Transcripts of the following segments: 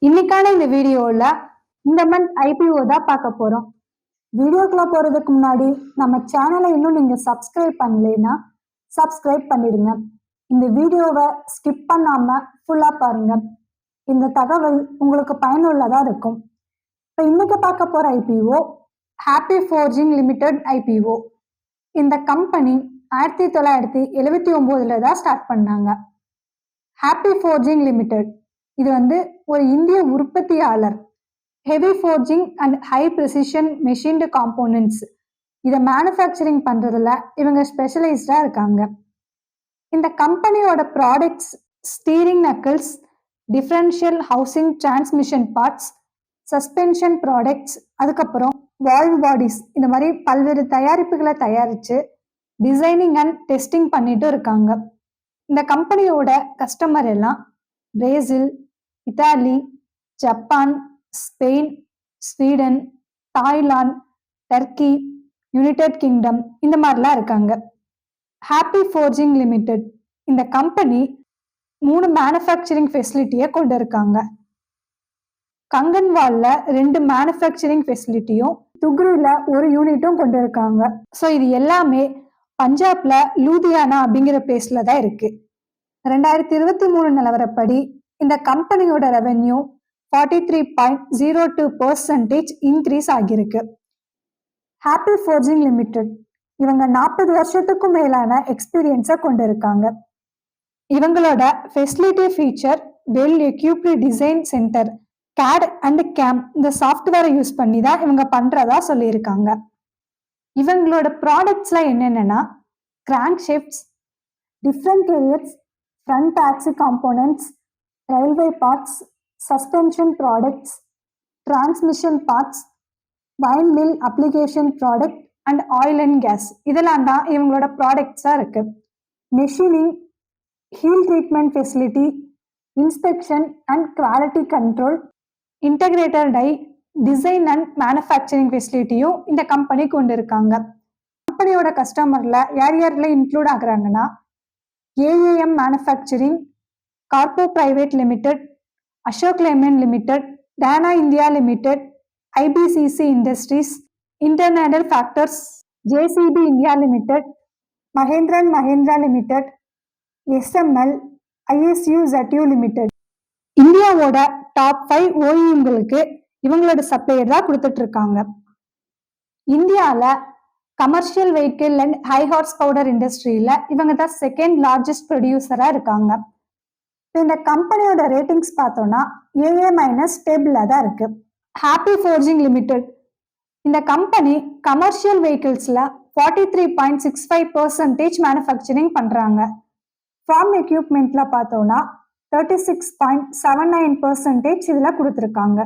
இன்னைக்கான இந்த வீடியோவில் இந்த மந்த் ஐபிஓ தான் பார்க்க போகிறோம். வீடியோக்குள்ள போகிறதுக்கு முன்னாடி நம்ம சேனலை இன்னும் நீங்கள் சப்ஸ்கிரைப் பண்ணலைன்னா சப்ஸ்கிரைப் பண்ணிடுங்க. இந்த வீடியோவை ஸ்கிப் பண்ணாமல் ஃபுல்லாக பாருங்கள். இந்த தகவல் உங்களுக்கு பயனுள்ளதாக இருக்கும். இப்போ இன்னைக்கு பார்க்க போகிற IPO happy Forging limited IPO. இந்த கம்பெனி 1979 தான் ஸ்டார்ட் பண்ணாங்க. ஹாப்பி ஃபோர்ஜிங் லிமிடெட் இது ஒரு இந்திய உற்பத்தியாளர். Heavy forging and high precision machined components இதை மேனுஃபேக்சரிங் பண்ணுறதுல இவங்க ஸ்பெஷலைஸ்டாக இருக்காங்க. இந்த கம்பெனியோட products steering knuckles, differential housing transmission parts, suspension products, அதுக்கப்புறம் வால்வ் பாடிஸ், இந்த மாதிரி பல்வேறு தயாரிப்புகளை தயாரித்து டிசைனிங் அண்ட் டெஸ்டிங் பண்ணிட்டு இருக்காங்க. இந்த கம்பெனியோட கஸ்டமர் எல்லாம் Brazil, Italy, Japan, Spain, Sweden, Thailand, Turkey, United kingdom இந்த மாதிரிலாம் இருக்காங்க. ஹாப்பி ஃபோர்ஜிங் லிமிடெட் இந்த கம்பெனி 3 மேனுஃபேக்சரிங் ஃபெசிலிட்டியை கொண்டு இருக்காங்க. கங்கன்வால்ல 2 மேனுஃபேக்சரிங் ஃபெசிலிட்டியும், துக்ரில 1 யூனிட்டும் கொண்டு இருக்காங்க. ஸோ இது எல்லாமே பஞ்சாப்ல லூதியானா அப்படிங்கிற பிளேஸ்ல தான் இருக்கு. 2023 நிலவரப்படி இந்த கம்பெனியோட ரெவென்யூ 43.02% இன்க்ரீஸ் ஆகியிருக்கு. ஹாப்பி ஃபோர்ஜிங் லிமிடெட் இவங்க 40 வருஷத்துக்கும் மேலான எக்ஸ்பீரியன்ஸை கொண்டு இருக்காங்க. இவங்களோட facility feature well equipped design centre, CAD and CAM இந்த சாஃப்ட்வேரை யூஸ் பண்ணி தான் இவங்க பண்றதா சொல்லியிருக்காங்க. இவங்களோட ப்ராடக்ட்ஸ்லாம் என்னென்னா crank shafts, differential carriers, front axle components, railway parts, suspension products, transmission parts, wind mill application product and oil and gas இதெல்லாம் தான் இவங்களோட ப்ராடக்ட்ஸாக இருக்கு. Machining, heat treatment facility, inspection and quality control, integrated die, design and manufacturing ஃபெசிலிட்டியும் இந்த company கொண்டு இருக்காங்க. கம்பெனியோட கஸ்டமர்ல யார் யாரெல்லாம் இன்க்ளூட் ஆகுறாங்கன்னா ஏஏஎம் மேனுஃபேக்சரிங், கார்போ private limited, Ashok Leyland limited, Dana India limited, IPCC industries, international tractors, JCB India limited, Mahindra Mahindra limited, SML, Isuzu limited. இந்தியாவோட டாப் 5 ஓஇஎம்களுக்கு இவங்களோட சப்ளையர் தான் கொடுத்துட்டு இருக்காங்க. இந்தியாவில் commercial vehicle and high horse power இண்டஸ்ட்ரியில இவங்க தான் செகண்ட் லார்ஜஸ்ட் ப்ரொடியூசரா இருக்காங்க. இந்த கம்பெனியோட ரேட்டிங்ஸ் பார்த்தோம்னா AA- ஸ்டேபிளா தான் இருக்கு. ஹாப்பி ஃபோர்ஜிங் லிமிடெட் இந்த கம்பெனி கமர்ஷியல் வெஹிக்கிள்ஸ்ல 43.65% மேனுஃபேக்சரிங் பண்றாங்க. ஃபார்ம் எக்யூப்மெண்ட்ல பார்த்தோம்னா 36.79% இதுல கொடுத்துருக்காங்க.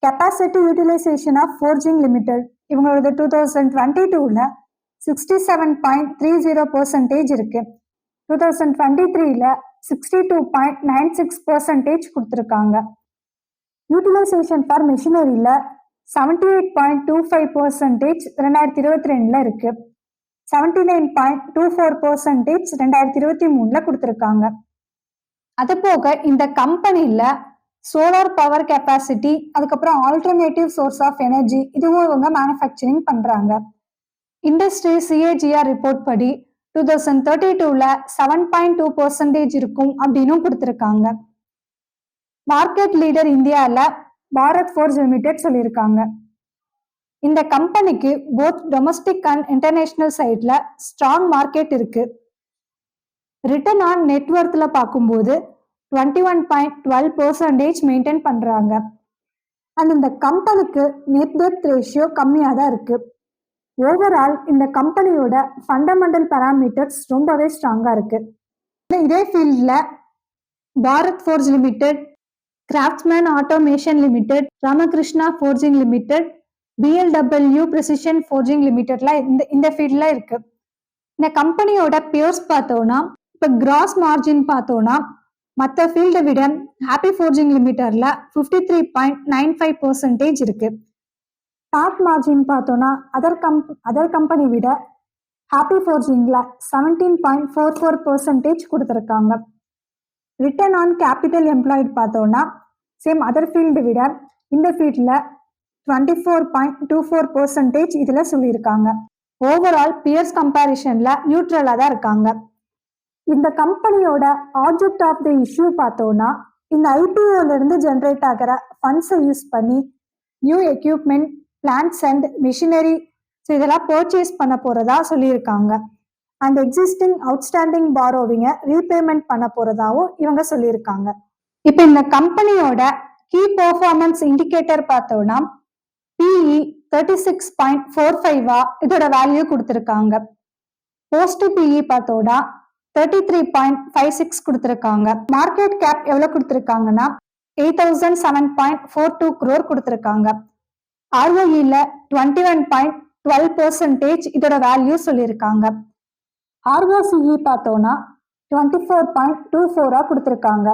Capacity utilization of Forging Limited இவங்களோட 2022ல 67.30% இருக்கு. 2023ல 62.96% கொடுத்துருக்காங்க. யூட்டிலைசேஷன் ஃபார் மிஷினரியில 78.25% 2022ல இருக்கு. 79.24% 2023ல கொடுத்துருக்காங்க. அது போக இந்த கம்பெனியில சோலார் பவர் கெப்பாசிட்டி, அதுக்கப்புறம் ஆல்டர்னேட்டிவ் சோர்ஸ் ஆஃப் எனர்ஜி இதுவும் இவங்க மேனுஃபேக்சரிங் பண்றாங்க. இண்டஸ்ட்ரி சிஏஜிஆர் ரிப்போர்ட் படி 2032ல 7.2% இருக்கும் அப்படின்னு கொடுத்துருக்காங்க. மார்க்கெட் லீடர் இந்தியாவில் பாரத் ஃபோர்ஜ் லிமிடெட் சொல்லியிருக்காங்க. இந்த கம்பெனிக்கு போத் டொமஸ்டிக் அண்ட் இன்டர்நேஷனல் சைட்ல ஸ்ட்ராங் மார்க்கெட் இருக்கு. ரிட்டர்ன் ஆன் நெட்வொர்த்ல பார்க்கும்போது 21.12% மெயின்டைன் பண்றாங்க. அண்ட் இந்த கம்பெனிக்கு நெட் டெட் ரேஷியோ கம்மியாக தான் இருக்கு. ஓவரால் இந்த கம்பெனியோட ஃபண்டமெண்டல் பேராமீட்டர்ஸ் ரொம்பவே ஸ்ட்ராங்கா இருக்கு. இதே ஃபீல்ட்ல Bharat forge limited, craftsman automation limited, Ramakrishna forging limited, BLW precision forging லிமிடெட்லாம் இந்த ஃபீல்ட்ல இருக்கு. இந்த கம்பெனியோட பியர்ஸ் பார்த்தோம்னா இப்போ கிராஸ் மார்ஜின் பார்த்தோம்னா மற்ற ஃபீல்டை விட ஹாப்பி ஃபோர்ஜிங் லிமிடெட்ல 53.95% இருக்கு. டாப் மார்ஜின் பார்த்தோம்னா அதர் கம்பெனி விட ஹாப்பி ஃபோர்ஜிங்ல 17.44% கொடுத்துருக்காங்க. ரிட்டர்ன் ஆன் கேபிட்டல் எம்ப்ளாய்டு பார்த்தோம்னா சேம் அதர் ஃபீல்டு விட இந்த ஃபீல்டில் 24.24% இதில் சொல்லியிருக்காங்க. ஓவரால் பியர்ஸ் கம்பேரிஷனில் நியூட்ரலாக தான் இருக்காங்க. இந்த கம்பெனியோட ஆப்ஜெக்ட் ஆஃப் த இஷ்யூ பார்த்தோன்னா இந்த ஐபிஓலேருந்து ஜென்ரேட் ஆகிற ஃபண்ட்ஸை யூஸ் பண்ணி new equipment, plans and machinery இதெல்லாம் பர்ச்சேஸ் பண்ண போகிறதா சொல்லியிருக்காங்க. அண்ட் எக்ஸிஸ்டிங் அவுட்ஸ்டாண்டிங் பாரோவிங்கை ரீபேமெண்ட் பண்ண போகிறதாவும் இவங்க சொல்லியிருக்காங்க. இப்போ இந்த கம்பெனியோட கீ பெர்ஃபார்மன்ஸ் இண்டிகேட்டர் பார்த்தோன்னா PE 36.45 இதோட வேல்யூ கொடுத்துருக்காங்க. போஸ்ட் PE பார்த்தோன்னா 33.56 கொடுத்துருக்காங்க. மார்க்கெட் கேப் எவ்வளோ கொடுத்துருக்காங்கன்னா 8007.42 crore கொடுத்துருக்காங்க. ROE-ல 21.12% இதோட வேல்யூ சொல்லியிருக்காங்க. ROCE பார்த்தோன்னா 24.24 கொடுத்துருக்காங்க.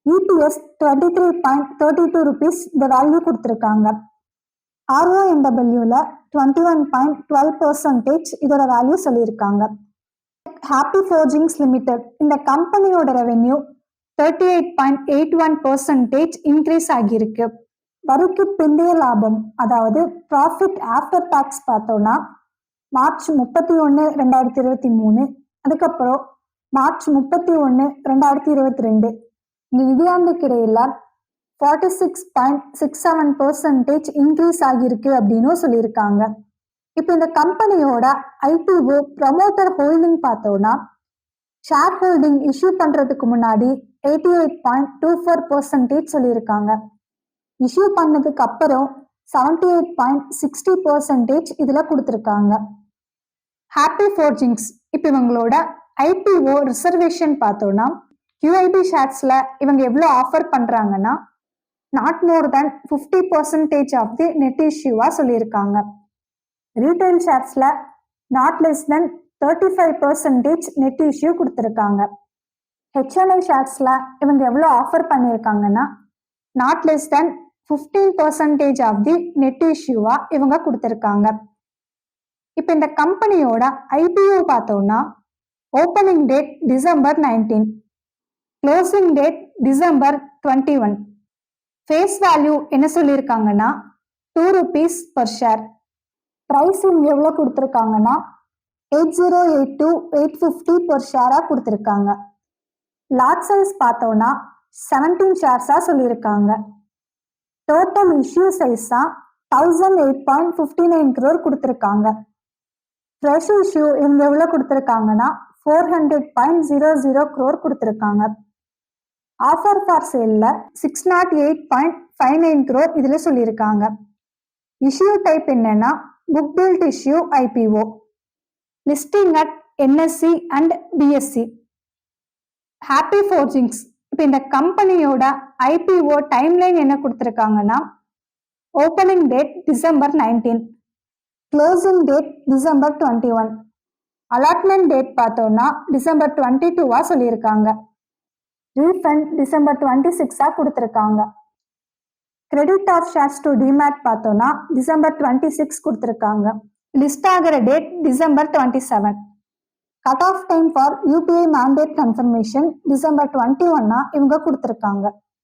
EPS 23.32 rupees இந்த வேல்யூ கொடுத்துருக்காங்க. RONW-ல 21.12% இதோட வேல்யூ சொல்லியிருக்காங்க. ஹாப்பி ஃபோர்ஜிங்ஸ் லிமிடெட் இந்த கம்பெனியோட ரெவென்யூ 38.81% இன்க்ரீஸ் ஆகியிருக்கு. வரிக்கு பிந்தைய லாபம் அதாவது ப்ராஃபிட் ஆஃப்டர் டாக்ஸ் பார்த்தோன்னா மார்ச் 31, 2023, அதுக்கப்புறம் மார்ச் 31, 2022 இந்த நிதியாண்டுக்கு இடையில 46.67% இன்க்ரீஸ் ஆகியிருக்கு அப்படின்னு சொல்லியிருக்காங்க. இப்போ இந்த கம்பெனியோட ஐபிஓ ப்ரமோட்டர் ஹோல்டிங் பார்த்தோன்னா ஷேர் ஹோல்டிங் இஷ்யூ பண்றதுக்கு முன்னாடி 88.24% சொல்லியிருக்காங்க. இஷ்யூ பண்ணதுக்கு அப்புறம் 78.60% இதுல கொடுத்துருக்காங்க. ஹாப்பி ஃபோர்ஜிங்ஸ் இப்போ இவங்களோட ஐபிஓ ரிசர்வேஷன் பார்த்தோன்னா QIB ஷேர்ஸ்ல இவங்க எவ்வளோ ஆஃபர் பண்றாங்கன்னா not more than 50% of the net இஷ்யூவா சொல்லியிருக்காங்க. ரீட்டைல் ஷேர்ஸ்ல not less than 35% net issue கொடுத்துருக்காங்க. HNI ஷேர்ஸ்ல இவங்க எவ்வளோ ஆஃபர் பண்ணியிருக்காங்கன்னா not less than 15% of the net இஷ்யூவா இவங்க கொடுத்துருக்காங்க. இப்போ இந்த கம்பெனியோட ஐபிஓ பார்த்தோம்னா opening date December 19, closing date December 21. Face value என்ன சொல்லியிருக்காங்கன்னா 2 rupees per share. ப்ரைஸிங் எவ்வளோ கொடுத்துருக்காங்கன்னா 8082,850 per ஷேராக கொடுத்துருக்காங்க. லாட் சைஸ் பார்த்தோன்னா 17 ஷேர்ஸாக சொல்லியிருக்காங்க. டோட்டல் இஷ்யூ சைஸா 1008.59 crore கொடுத்துருக்காங்க. ஃப்ரெஷ் இஷ்யூ இவங்க எவ்வளோ கொடுத்துருக்காங்கன்னா 400.00 crore கொடுத்துருக்காங்க. ஆஃபர் ஃபார் சேல்ல 608.59 crore இதில் சொல்லியிருக்காங்க. இஷ்யூ டைப் என்னன்னா book build issue IPO. Listing at NSE and BSE. Happy forgings இப்போ இந்த கம்பெனியோட ஐபிஓ டைம்லைன் என்ன கொடுத்துருக்காங்கன்னா opening date December 19, closing date December 21, allotment date பார்த்தோம்னா டிசம்பர் 22 சொல்லியிருக்காங்க. ரீஃபண்ட் டிசம்பர் 26 கொடுத்துருக்காங்க. Credit of shares to demat பார்த்தோம்னா டிசம்பர் 26 கொடுத்துருக்காங்க. லிஸ்ட் ஆகிற date December 27. Cut off time for UPI mandate confirmation December 21 இவங்க கொடுத்துருக்காங்க.